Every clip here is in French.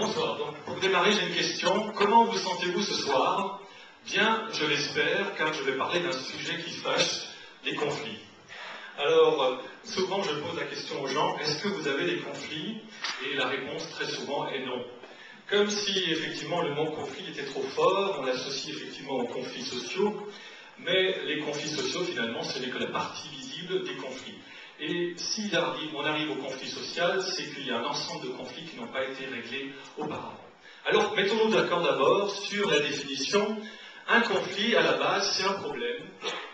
Bonsoir. Donc, pour démarrer, j'ai une question. Comment vous sentez-vous ce soir? Bien, je l'espère, car je vais parler d'un sujet qui fâche, les conflits. Alors, souvent, je pose la question aux gens, est-ce que vous avez des conflits? Et la réponse, très souvent, est non. Comme si, effectivement, le mot conflit était trop fort, on l'associe effectivement aux conflits sociaux, mais les conflits sociaux, finalement, ce n'est que la partie visible des conflits. Et si on arrive au conflit social, c'est qu'il y a un ensemble de conflits qui n'ont pas été réglés auparavant. Alors, mettons-nous d'accord d'abord sur la définition. Un conflit, à la base, c'est un problème.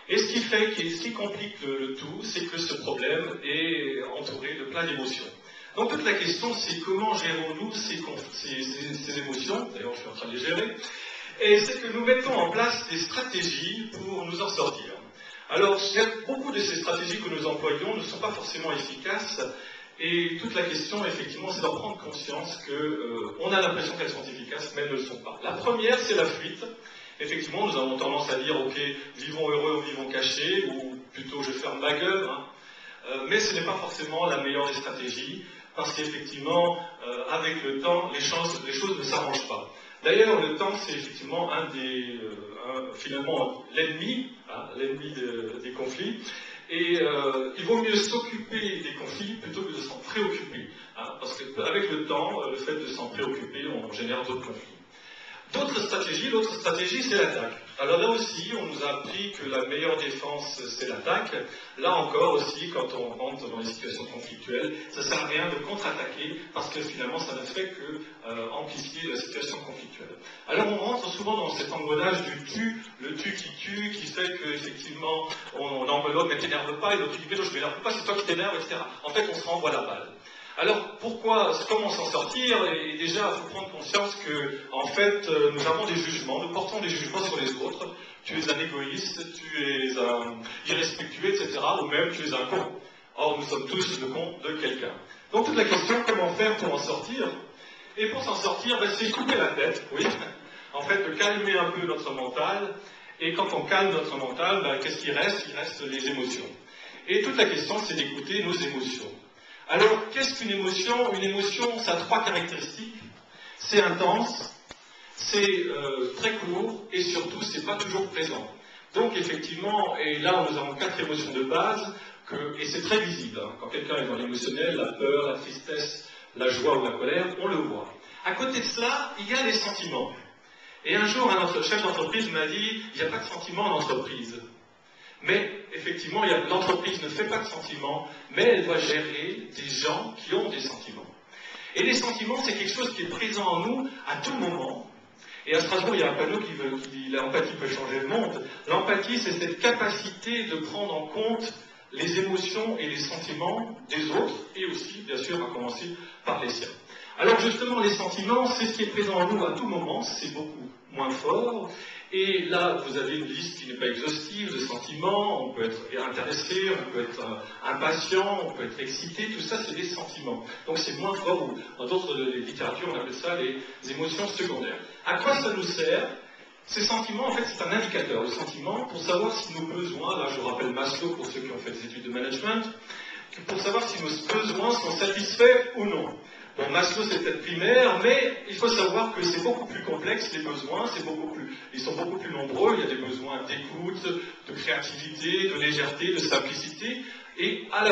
Et ce qui complique le tout, c'est que ce problème est entouré de plein d'émotions. Donc toute la question, c'est comment gérons-nous ces émotions, d'ailleurs je suis en train de les gérer, et c'est que nous mettons en place des stratégies pour nous en sortir. Alors, beaucoup de ces stratégies que nous employons ne sont pas forcément efficaces, et toute la question, effectivement, c'est d'en prendre conscience qu'on a l'impression qu'elles sont efficaces, mais elles ne le sont pas. La première, c'est la fuite. Effectivement, nous avons tendance à dire, ok, vivons heureux ou vivons cachés, ou plutôt je ferme ma gueule, hein. Mais ce n'est pas forcément la meilleure des stratégies, parce qu'effectivement, avec le temps, les choses ne s'arrangent pas. D'ailleurs, le temps, c'est effectivement finalement l'ennemi, hein, l'ennemi des conflits, et il vaut mieux s'occuper des conflits plutôt que de s'en préoccuper, hein, parce qu'avec le temps, le fait de s'en préoccuper, on génère d'autres conflits. L'autre stratégie, c'est l'attaque. Alors là aussi, on nous a appris que la meilleure défense, c'est l'attaque. Là encore aussi, quand on rentre dans les situations conflictuelles, ça ne sert à rien de contre-attaquer, parce que finalement, ça ne fait que amplifier la situation conflictuelle. Alors on rentre souvent dans cet engrenage du tu, le tu qui fait qu'effectivement, on enveloppe, mais t'énerve pas, et l'autre dit, mais non, je m'énerve pas, c'est toi qui t'énerve, etc. En fait, on se renvoie la balle. Alors, comment s'en sortir? Et déjà, il faut prendre conscience que, en fait, nous avons des jugements, nous portons des jugements sur les autres. Tu es un égoïste, tu es un irrespectueux, etc. Ou même tu es un con. Or, nous sommes tous le con de quelqu'un. Donc, toute la question, comment faire pour en sortir? Et pour s'en sortir, c'est couper la tête, oui. En fait, de calmer un peu notre mental. Et quand on calme notre mental, qu'est-ce qu'il reste? Il reste les émotions. Et toute la question, c'est d'écouter nos émotions. Alors, qu'est-ce qu'une émotion? Une émotion, ça a trois caractéristiques. C'est intense, c'est très court, et surtout, c'est pas toujours présent. Donc, effectivement, et là, nous avons 4 émotions de base, et c'est très visible. Hein. Quand quelqu'un est dans l'émotionnel, la peur, la tristesse, la joie ou la colère, on le voit. À côté de cela, il y a les sentiments. Et un jour, un chef d'entreprise m'a dit, il n'y a pas de sentiments en entreprise. Mais effectivement, l'entreprise ne fait pas de sentiments, mais elle doit gérer des gens qui ont des sentiments. Et les sentiments, c'est quelque chose qui est présent en nous à tout moment. Et à Strasbourg, il y a un panneau qui dit « L'empathie peut changer le monde ». L'empathie, c'est cette capacité de prendre en compte les émotions et les sentiments des autres, et aussi, bien sûr, à commencer par les siens. Alors justement, les sentiments, c'est ce qui est présent en nous à tout moment, c'est beaucoup moins fort. Et là, vous avez une liste qui n'est pas exhaustive de sentiments, on peut être intéressé, on peut être impatient, on peut être excité, tout ça c'est des sentiments. Donc c'est moins fort, ou dans d'autres littératures on appelle ça les émotions secondaires. À quoi ça nous sert? Ces sentiments, en fait, c'est un indicateur, le sentiment, pour savoir si nos besoins, là je rappelle Maslow pour ceux qui ont fait des études de management, pour savoir si nos besoins sont satisfaits ou non. Bon, Maslow, c'est peut-être primaire, mais il faut savoir que c'est beaucoup plus complexe, les besoins, ils sont beaucoup plus nombreux, il y a des besoins d'écoute, de créativité, de légèreté, de simplicité, et à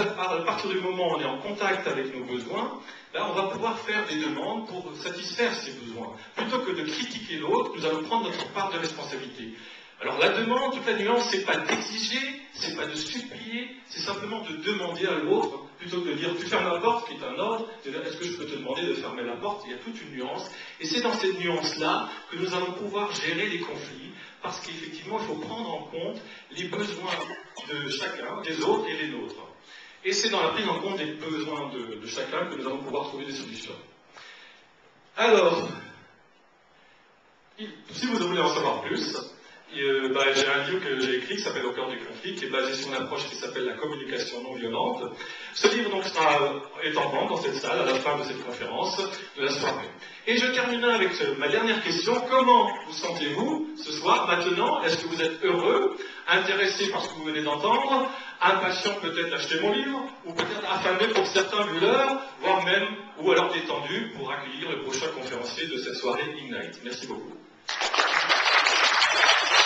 partir du moment où on est en contact avec nos besoins, là, on va pouvoir faire des demandes pour satisfaire ces besoins. Plutôt que de critiquer l'autre, nous allons prendre notre part de responsabilité. Alors la demande, toute la nuance, c'est pas d'exiger, c'est pas de supplier, c'est simplement de demander à l'autre, plutôt que de dire tu fermes la porte, qui est un ordre, de dire est-ce que je peux te demander de fermer la porte? Il y a toute une nuance, et c'est dans cette nuance-là que nous allons pouvoir gérer les conflits, parce qu'effectivement, il faut prendre en compte les besoins de chacun, des autres et les nôtres. Et c'est dans la prise en compte des besoins de chacun que nous allons pouvoir trouver des solutions. Alors, si vous voulez en savoir plus, j'ai un livre que j'ai écrit qui s'appelle Au cœur du conflit, qui est basé sur une approche qui s'appelle la communication non violente. Ce livre donc est en vente dans cette salle à la fin de cette conférence de la soirée. Et je terminerai avec ma dernière question. Comment vous sentez-vous ce soir, maintenant? Est-ce que vous êtes heureux, intéressé par ce que vous venez d'entendre, impatient peut-être d'acheter mon livre, ou peut-être affamé pour certains vu l'heure, voire même, ou alors détendu? attendu pour accueillir le prochain conférencier de cette soirée Ignite. Merci beaucoup.